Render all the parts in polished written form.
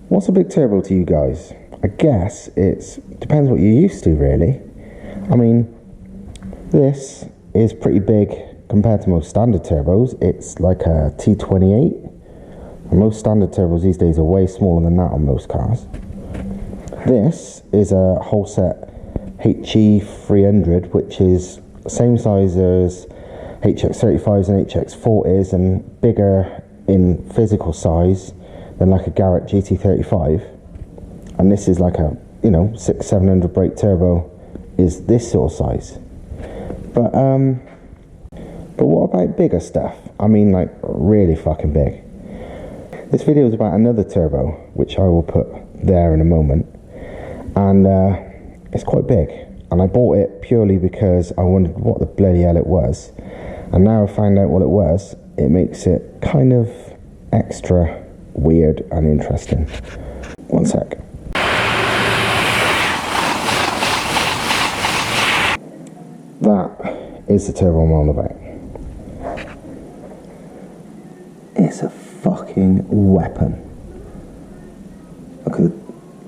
What's a big turbo to you guys? I guess it depends what you're used to, really. I mean, this is pretty big compared to most standard turbos. It's like a T28. And most standard turbos these days are way smaller than that on most cars. This is a whole set HE300, which is the same size as HX35s and HX40s and bigger in physical size than like a Garrett GT35. And this is like a, 600-700 brake turbo is this sort of size. But what about bigger stuff? I mean, like really fucking big. This video is about another turbo, which I will put there in a moment. And it's quite big. And I bought it purely because I wondered what the bloody hell it was. And now I found out what it was, it makes it kind of extra weird and interesting. One sec. That is the turbo I'm on about. It's a fucking weapon. Look at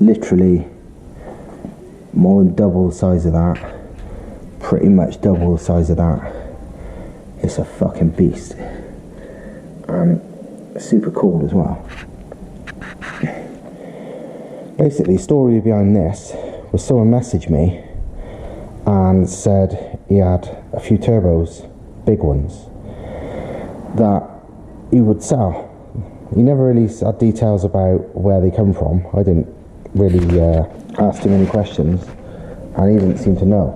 literally more than double the size of that. Pretty much double the size of that. It's a fucking beast. And super cool as well. Basically, the story behind this was someone messaged me and said he had a few turbos, big ones, that he would sell. He never really had details about where they come from. I didn't really ask him any questions, and he didn't seem to know.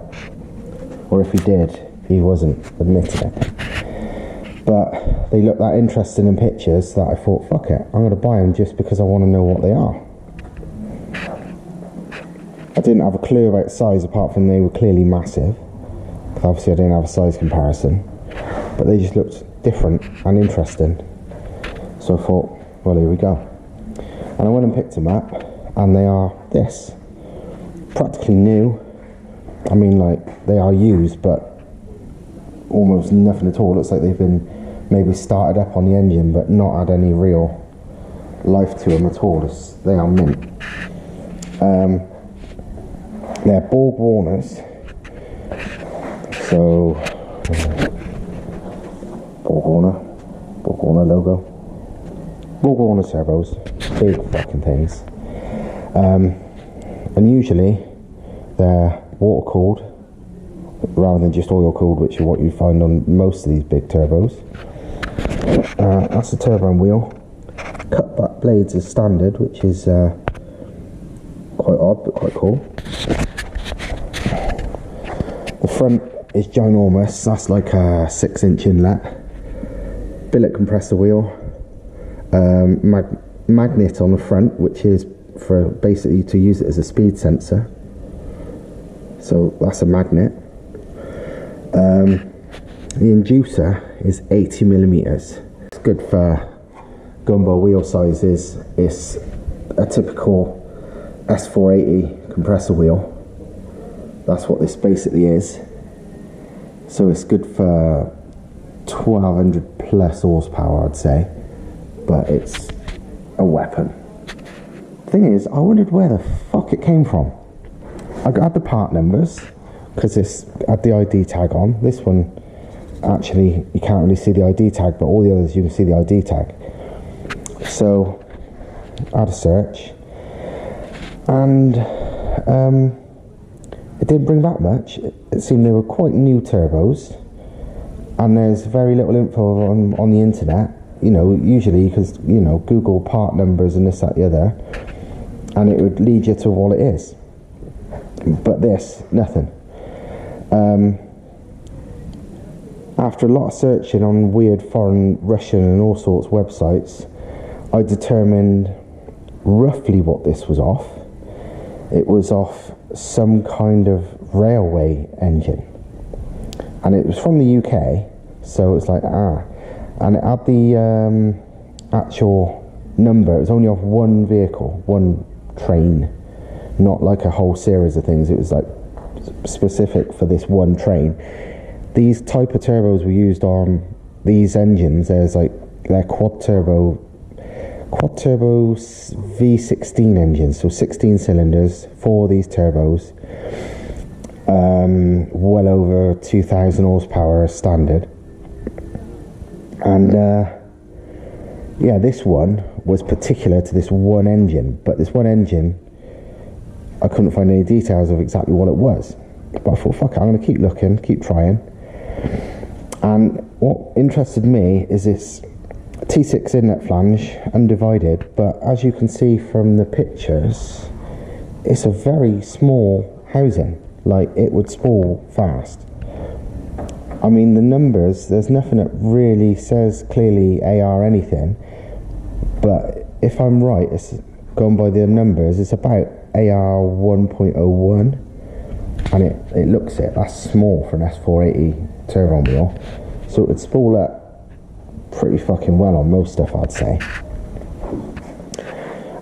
Or if he did, he wasn't admitting it. But they looked that interesting in pictures that I thought, fuck it, I'm going to buy them just because I want to know what they are. I didn't have a clue about size apart from they were clearly massive. Obviously I didn't have a size comparison, but they just looked different and interesting. So I thought, well, here we go. And I went and picked them up, and they are this. Practically new. I mean, like, they are used, but almost nothing at all. Looks like they've been maybe started up on the engine, but not had any real life to them at all. They are mint. They're Borg Warners. So, Borg Warner logo. Borg Warner turbos, big fucking things. And usually they're water cooled rather than just oil cooled, which is what you find on most of these big turbos. That's the turbine wheel. Cut back blades as standard, which is quite odd but quite cool. The front is ginormous. That's like a 6-inch inlet. Billet compressor wheel. Magnet on the front, which is for basically to use it as a speed sensor. So that's a magnet. The inducer is 80mm. It's good for gumbo wheel sizes. It's a typical S480 compressor wheel. That's what this basically is. So it's good for 1200 plus horsepower, I'd say. But it's a weapon. The thing is, I wondered where the fuck it came from. I got the part numbers because this had the ID tag on. This one, actually, you can't really see the ID tag, but all the others you can see the ID tag. So I had a search, and it didn't bring back much. It seemed they were quite new turbos, and there's very little info on the internet. Usually because, Google part numbers and this, that, the other, and it would lead you to what it is. But this, nothing. After a lot of searching on weird foreign Russian and all sorts of websites, I determined roughly what this was off. It was off some kind of railway engine. And it was from the UK, so it's like, and it had the actual number. It was only off one vehicle, one train, not like a whole series of things. It was like specific for this one train. These type of turbos were used on these engines. There's like, they're quad turbo quad turbo V16 engine, so 16 cylinders, 4 of these turbos, well over 2,000 horsepower as standard. And yeah, this one was particular to this one engine, but this one engine, I couldn't find any details of exactly what it was. But I thought, fuck it, I'm going to keep looking, keep trying. And what interested me is this T6 inlet flange, undivided, but as you can see from the pictures, it's a very small housing. Like, it would spool fast. I mean, the numbers, there's nothing that really says clearly AR anything, but if I'm right, it's going by the numbers, it's about AR 1.01, and it looks it. That's small for an S480 turbo wheel, so it would spool up pretty fucking well on most stuff, I'd say.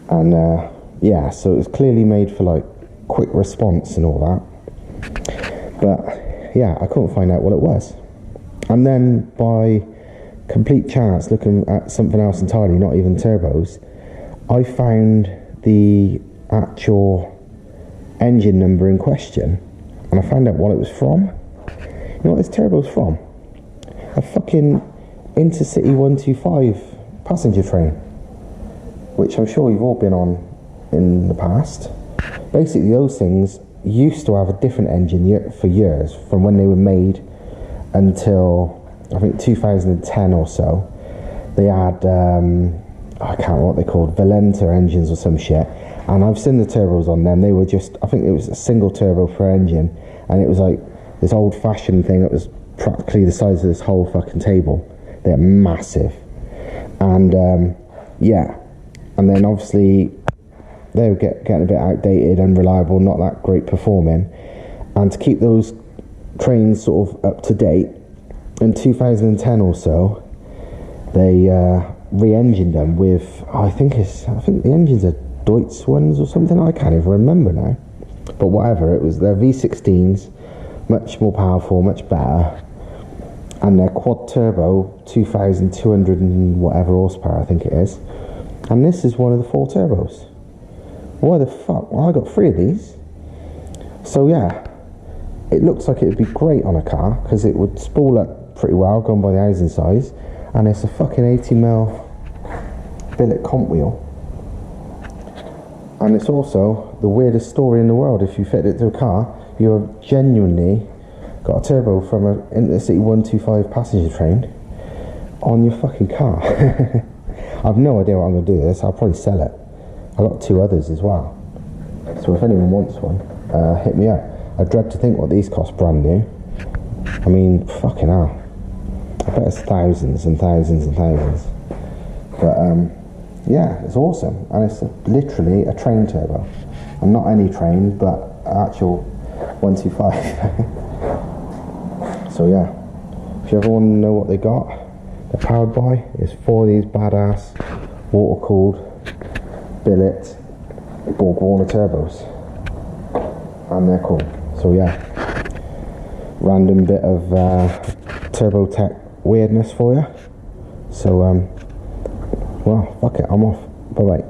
And yeah, so it was clearly made for like quick response and all that, but yeah, I couldn't find out what it was. And then by complete chance, looking at something else entirely, not even turbos, I found the actual engine number in question, and I found out what it was from. You know what this turbo's from? A fucking InterCity125 passenger train, which I'm sure you've all been on in the past. Basically, those things used to have a different engine for years, from when they were made until I think 2010 or so. They had I can't remember what they called, Valenta engines or some shit, and I've seen the turbos on them. They were just, I think it was a single turbo per engine, and it was like this old-fashioned thing that was practically the size of this whole fucking table. They're massive. And yeah, and then obviously they were getting a bit outdated, unreliable, not that great performing. And to keep those trains sort of up to date, in 2010 or so, they re-engined them with, I think the engines are Deutz ones or something, I can't even remember now. But whatever, it was their V16s, much more powerful, much better. And their quad turbo, 2,200 and whatever horsepower I think it is. And this is one of the 4 turbos. Why the fuck? Well, I got 3 of these. So yeah, it looks like it would be great on a car, because it would spool up pretty well, going by the housing size. And it's a fucking 80mm billet comp wheel. And it's also the weirdest story in the world. If you fit it to a car, you have genuinely got a turbo from an InterCity125 passenger train on your fucking car. I've no idea what I'm going to do with this. I'll probably sell it. I've got 2 others as well. So if anyone wants one, hit me up. I dread to think what these cost brand new. I mean, fucking hell. I bet it's thousands and thousands and thousands. But yeah, it's awesome. And it's literally a train turbo. And not any train, but an actual 125. So yeah, if you ever want to know what they got, they're powered by, is 4 of these badass water-cooled billet Borg Warner turbos, and they're cool. So yeah, random bit of Stav-Tech weirdness for you. So well, fuck it, I'm off. Bye bye.